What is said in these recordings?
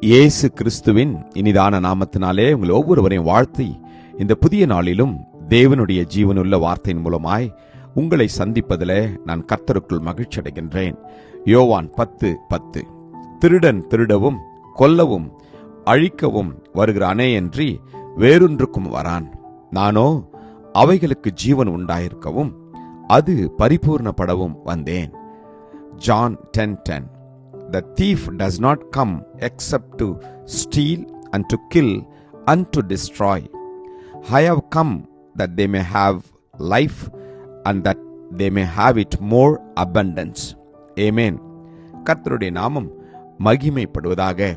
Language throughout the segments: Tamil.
இயேசு கிறிஸ்துவின் இனிதான நாமத்தினாலே உங்கள் ஒவ்வொருவரையும் வாழ்த்தி இந்த புதிய நாளிலும் தேவனுடைய ஜீவனுள்ள வார்த்தையின் மூலமாய் உங்களை சந்திப்பதிலே நான் கர்த்தருக்குள் மகிழ்ச்சி அடைகின்றேன். யோவான் 10:10 திருடன் திருடவும் கொல்லவும் அழிக்கவும் வருகிறானே அன்றி வேறொன்றுக்கும் வரான். நானோ அவைகளுக்கு ஜீவன் உண்டாயிருக்கவும் அது பரிபூர்ணப்படவும் வந்தேன். John 10:10 The thief does not come except to steal and to kill and to destroy. I have come that they may have life and that they may have it more abundance. Amen. கர்த்தருடைய நாமம் மகிமைப்படுவதாக.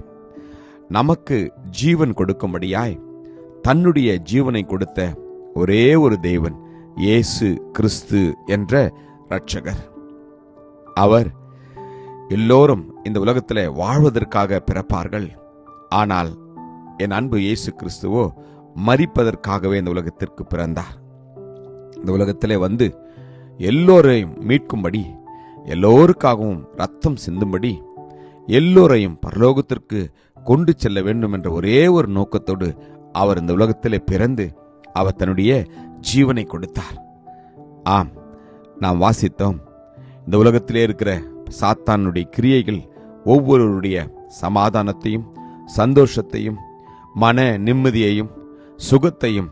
நமக்கு ஜீவன் கொடுக்கும்படியாய் தன்னுடைய ஜீவனை கொடுத்த ஒரே ஒரு தேவன் இயேசு கிறிஸ்து என்ற இரட்சகர். அவர் எல்லோரும் இந்த உலகத்திலே வாழ்வதற்காக பிறப்பார்கள். ஆனால் என் அன்பு இயேசு கிறிஸ்துவோ மரிப்பதற்காகவே இந்த உலகத்திற்கு பிறந்தார். இந்த உலகத்திலே வந்து எல்லோரையும் மீட்கும்படி, எல்லோருக்காகவும் ரத்தம் சிந்தும்படி, எல்லோரையும் பரலோகத்திற்கு கொண்டு செல்ல வேண்டும் என்ற ஒரே ஒரு நோக்கத்தோடு அவர் இந்த உலகத்திலே பிறந்து அவர் தன்னுடைய ஜீவனை கொடுத்தார். ஆம், நாம் வாசித்தோம், இந்த உலகத்திலே இருக்கிற சாத்தானுடைய கிரியைகள் ஒவ்வொருவருடைய சமாதானத்தையும் சந்தோஷத்தையும் மன நிம்மதியையும் சுகத்தையும்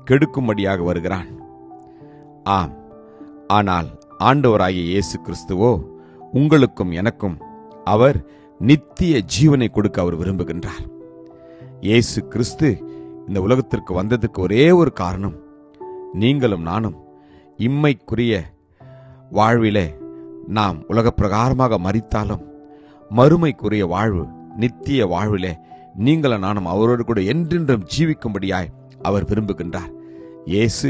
கெடுக்கும்படியாக வருகிறான். ஆம், ஆனால் ஆண்டவராகிய இயேசு கிறிஸ்துவோ உங்களுக்கும் எனக்கும் அவர் நித்திய ஜீவனை கொடுக்க அவர் விரும்புகின்றார். இயேசு கிறிஸ்து இந்த உலகத்திற்கு வந்ததுக்கு ஒரே ஒரு காரணம், நீங்களும் நானும் இம்மைக்குரிய வாழ்விலே நாம் உலக பிரகாரமாக மரித்தாலும் மறுமைக்குரிய வாழ்வு, நித்திய வாழ்விலே நீங்களும் நானும் அவரோடு கூட என்றென்றும் ஜீவிக்கும்படியாய் அவர் விரும்புகின்றார். இயேசு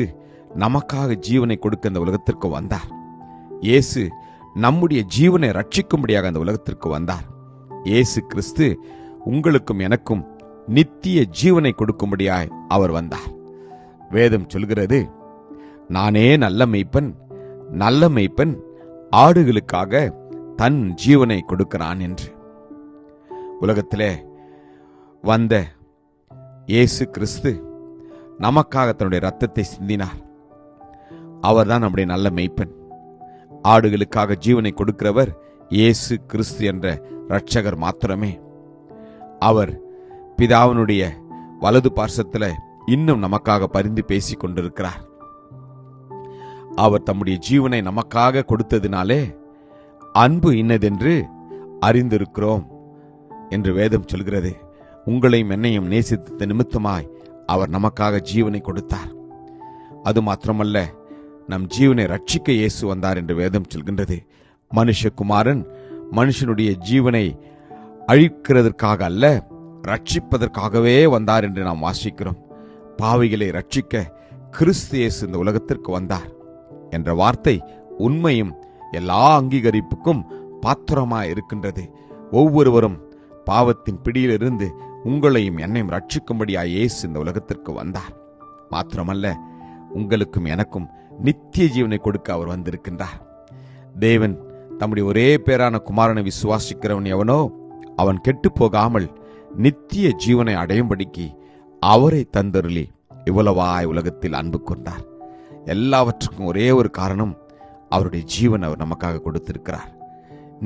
நமக்காக ஜீவனை கொடுக்க இந்த உலகத்திற்கு வந்தார். இயேசு நம்முடைய ஜீவனை ரட்சிக்கும்படியாக அந்த உலகத்திற்கு வந்தார். இயேசு கிறிஸ்து உங்களுக்கும் எனக்கும் நித்திய ஜீவனை கொடுக்கும்படியாய் அவர் வந்தார். வேதம் சொல்கிறது, நானே நல்ல மேய்ப்பன், நல்ல மேய்ப்பன் ஆடுகளுக்காக தன் ஜீவனை கொடுக்கிறான் என்று. உலகத்திலே வந்த இயேசு கிறிஸ்து நமக்காக தன்னுடைய ரத்தத்தை சிந்தினார். அவர்தான் நம்முடைய நல்ல மேய்ப்பன். ஆடுகளுக்காக ஜீவனை கொடுக்கிறவர் இயேசு கிறிஸ்து என்ற இரட்சகர் மாத்திரமே. அவர் பிதாவினுடைய வலது பார்சத்தில் இன்னும் நமக்காக பரிந்து பேசிக் கொண்டிருக்கிறார். அவர் தம்முடைய ஜீவனை நமக்காக கொடுத்ததினாலே அன்பு இன்னதென்று அறிந்திருக்கிறோம் என்று வேதம் சொல்கிறது. உங்களையும் என்னையும் நேசித்த நிமித்தமாய் அவர் நமக்காக ஜீவனை கொடுத்தார். அது மாத்திரமல்ல, நம் ஜீவனை ரட்சிக்க இயேசு வந்தார் என்று வேதம் சொல்கின்றது. மனுஷகுமாரன் மனுஷனுடைய ஜீவனை அழிக்கிறதற்காக அல்ல, ரட்சிப்பதற்காகவே வந்தார் என்று நாம் வாசிக்கிறோம். பாவிகளை ரட்சிக்க கிறிஸ்து இயேசு இந்த உலகத்திற்கு வந்தார் என்ற வார்த்தை உண்மையும் எல்லா அங்கீகரிப்புக்கும் பாத்திரமாய் இருக்கின்றது. ஒவ்வொருவரும் பாவத்தின் பிடியிலிருந்து உங்களையும் என்னையும் ரட்சிக்கும்படியாய் இயேசு இந்த உலகத்திற்கு வந்தார். மாத்திரமல்ல, உங்களுக்கும் எனக்கும் நித்திய ஜீவனை கொடுக்க அவர் வந்திருக்கின்றார். தேவன் தம்முடைய ஒரே பேரான குமாரனை விசுவாசிக்கிறவன் எவனோ அவன் கெட்டு போகாமல் நித்திய ஜீவனை அடையும்படிக்கு அவரை தந்தருளி இவ்வளவாய் உலகத்தில் அன்பு கொண்டார். எல்லாவற்றுக்கும் ஒரே ஒரு காரணம், அவருடைய ஜீவன் அவர் நமக்காக கொடுத்திருக்கிறார்.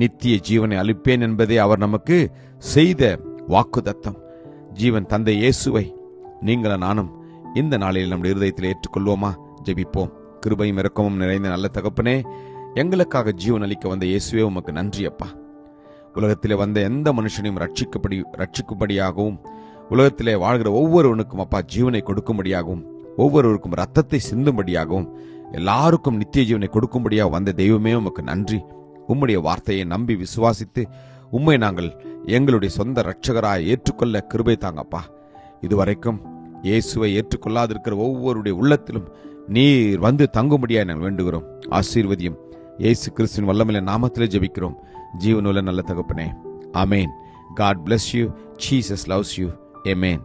நித்திய ஜீவனை அளிப்பேன் என்பதே அவர் நமக்கு செய்த வாக்குத்தத்தம். ஜீவன் தந்தை இயேசுவை நீங்களும் நானும் இந்த நாளில் நம்முடைய இருதயத்தில் ஏற்றுக்கொள்வோமா? ஜெபிப்போம். கிருபையும் இரக்கமும் நிறைந்த நல்ல தகப்பனே, எங்களுக்காக ஜீவன் அளிக்க வந்த இயேசுவே உமக்கு நன்றி அப்பா. உலகத்திலே வந்த எந்த மனுஷனையும் ரட்சிக்கும்படியாகவும் உலகத்திலே வாழ்கிற ஒவ்வொருவனுக்கும் அப்பா ஜீவனை கொடுக்கும்படியாகவும் ஒவ்வொருவருக்கும் ரத்தத்தை சிந்தும்படியாகவும் எல்லாருக்கும் நித்திய ஜீவனை கொடுக்கும்படியாக வந்த தெய்வமே உமக்கு நன்றி. உம்முடைய வார்த்தையை நம்பி விசுவாசித்து உம்மை நாங்கள் எங்களுடைய சொந்த இரட்சகராய் ஏற்றுக்கொள்ள கிருபை தாங்கப்பா. இதுவரைக்கும் இயேசுவை ஏற்றுக்கொள்ளாதிருக்கிற ஒவ்வொருடைய உள்ளத்திலும் நீர் வந்து தங்கும்படியாக நாங்கள் வேண்டுகிறோம். ஆசீர்வதியும். இயேசு கிறிஸ்துவின் வல்லமையுள்ள நாமத்திலே ஜெபிக்கிறோம் ஜீவனுள்ள நல்ல தகப்பனே. ஆமேன். God bless you. Jesus loves you. Amen.